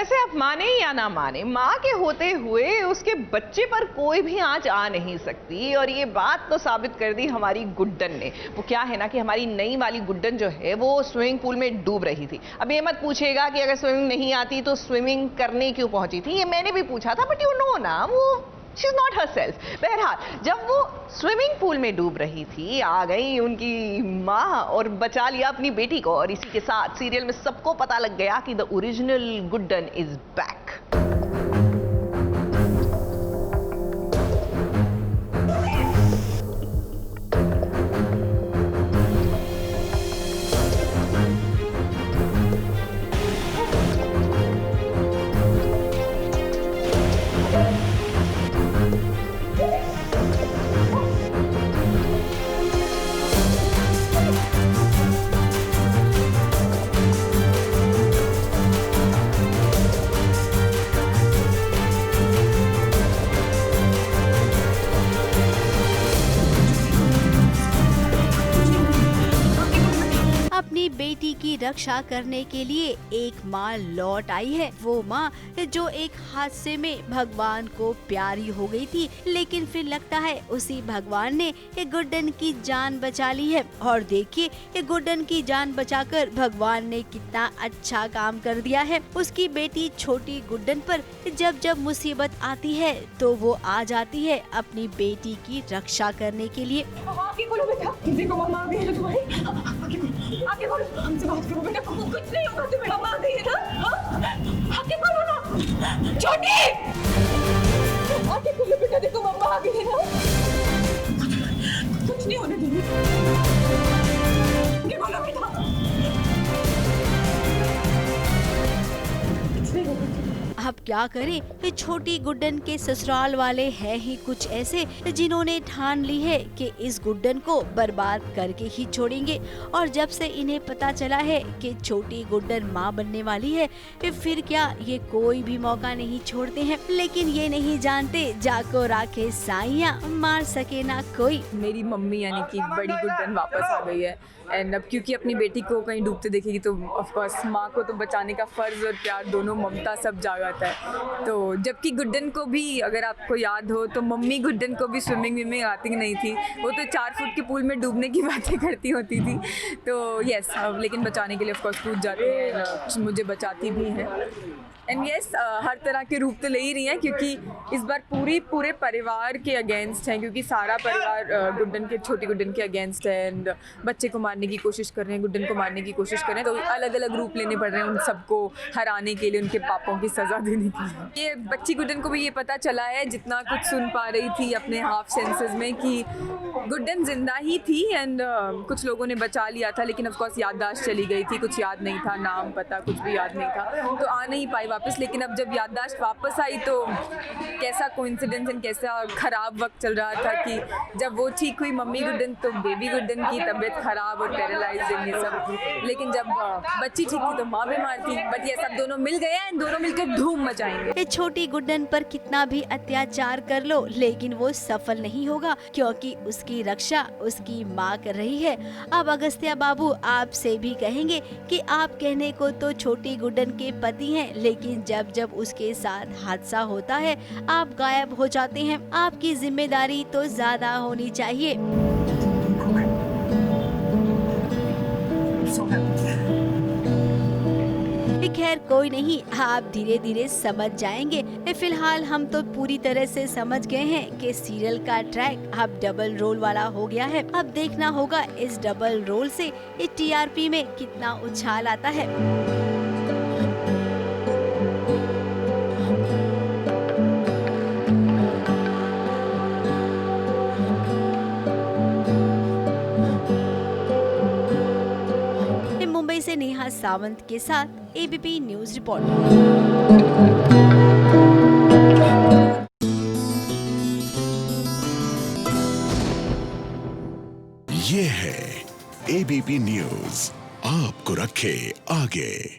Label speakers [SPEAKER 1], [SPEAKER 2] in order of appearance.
[SPEAKER 1] वैसे आप माने या ना माने, माँ के होते हुए उसके बच्चे पर कोई भी आंच आ नहीं सकती, और ये बात तो साबित कर दी हमारी गुड्डन ने। वो क्या है ना कि हमारी नई वाली गुड्डन जो है वो स्विमिंग पूल में डूब रही थी। अब ये मत पूछेगा कि अगर स्विमिंग नहीं आती तो स्विमिंग करने क्यों पहुंची थी, ये मैंने भी पूछा था, बट यू नो ना, वो शी इज नॉट हरसेल्फ। बहरहाल, जब वो स्विमिंग पूल में डूब रही थी, आ गई उनकी माँ और बचा लिया अपनी बेटी को, और इसी के साथ सीरियल में सबको पता लग गया कि the original Guddan is back.
[SPEAKER 2] अपनी बेटी की रक्षा करने के लिए एक माँ लौट आई है। वो माँ जो एक हादसे में भगवान को प्यारी हो गई थी, लेकिन फिर लगता है उसी भगवान ने गुड्डन की जान बचा ली है। और देखिए गुड्डन की जान बचाकर भगवान ने कितना अच्छा काम कर दिया है। उसकी बेटी छोटी गुड्डन पर जब जब मुसीबत आती है तो वो आ जाती है अपनी बेटी की रक्षा करने के लिए।
[SPEAKER 3] आगे बोलो बेटा, देखो मम्मा आ गई है तुम्हारी। आगे बोलो, हमसे बात करो बेटा, कुछ नहीं होगा तुम्हें, मम्मा आ गई है ना। हाँ? आगे बोलो ना, छोटी। आगे बोलो बेटा, देखो मम्मा आ गई है ना। कुछ नहीं होने दूंगी। आगे बोलो बेटा, कुछ नहीं होगा।
[SPEAKER 2] अब क्या करें, छोटी गुड्डन के ससुराल वाले हैं ही कुछ ऐसे जिन्होंने ठान ली है कि इस गुड्डन को बर्बाद करके ही छोड़ेंगे। और जब से इन्हें पता चला है कि छोटी गुड्डन माँ बनने वाली है, फिर क्या ये कोई भी मौका नहीं छोड़ते हैं। लेकिन ये नहीं जानते, जाको राखे साइया, मार सके ना कोई।
[SPEAKER 3] मेरी मम्मी यानी कि बड़ी गुड्डन वापस आ गई है। एंड अब क्योंकि अपनी बेटी को कहीं डूबते देखेगी तो ऑफ कोर्स माँ को तो बचाने का फर्ज और प्यार दोनों, ममता सब जागाता है। तो जबकि गुड्डन को भी, अगर आपको याद हो तो मम्मी गुड्डन को भी स्विमिंग आती नहीं थी। वो तो 4 फुट के पूल में डूबने की बातें करती होती थी। तो यस, लेकिन बचाने के लिए ऑफ कोर्स कूद जाती है, मुझे बचाती भी हैं। एंड यस, हर तरह के रूप तो ले ही रही हैं, क्योंकि इस बार पूरे परिवार के अगेंस्ट हैं, क्योंकि सारा परिवार गुड्डन के, छोटी गुड्डन के अगेंस्ट है। एंड बच्चे को मारने की कोशिश कर रहे हैं, गुड्डन को मारने की कोशिश कर रहे हैं। तो अलग अलग रूप लेने पड़ रहे हैं उन सबको हराने के लिए, उनके पापों की सज़ा देने के लिए। ये बच्ची गुड्डन को भी ये पता चला है, जितना कुछ सुन पा रही थी अपने हाफ सेंसेस में, कि गुड्डन जिंदा ही थी। एंड कुछ लोगों ने बचा लिया था, लेकिन ऑफकोर्स याददाश्त चली गई थी, कुछ याद नहीं था, नाम पता कुछ भी याद नहीं था, तो आ नहीं पाई वापस। लेकिन अब जब याददाश्त वापस आई तो कैसा कोइंसिडेंस एंड कैसा खराब वक्त चल रहा था कि जब वो ठीक हुई मम्मी गुड्डन, तो बेबी गुड्डन की तबीयत खराब और पैरालाइज्ड ये सब। लेकिन जब बच्ची ठीक थी तो माँ बीमार थी। बट ये सब दोनों मिल गए हैं, दोनों मिलकर धूम मचाएंगे।
[SPEAKER 2] छोटी गुड्डन पर कितना भी अत्याचार कर लो, लेकिन वो सफल नहीं होगा, क्योंकि उसकी रक्षा उसकी माँ कर रही है। अब अगस्त्या बाबू आपसे भी कहेंगे कि आप कहने को तो छोटी गुड्डन के पति हैं, लेकिन जब जब उसके साथ हादसा होता है आप गायब हो जाते हैं। आपकी जिम्मेदारी तो ज्यादा होनी चाहिए। खैर कोई नहीं, आप धीरे धीरे समझ जाएंगे। फिलहाल हम तो पूरी तरह से समझ गए हैं कि सीरियल का ट्रैक अब डबल रोल वाला हो गया है। अब देखना होगा इस डबल रोल से टीआरपी में कितना उछाल आता है। मुंबई से नेहा सावंत के साथ एबीपी न्यूज रिपोर्ट।
[SPEAKER 4] ये है एबीपी न्यूज, आपको रखे आगे।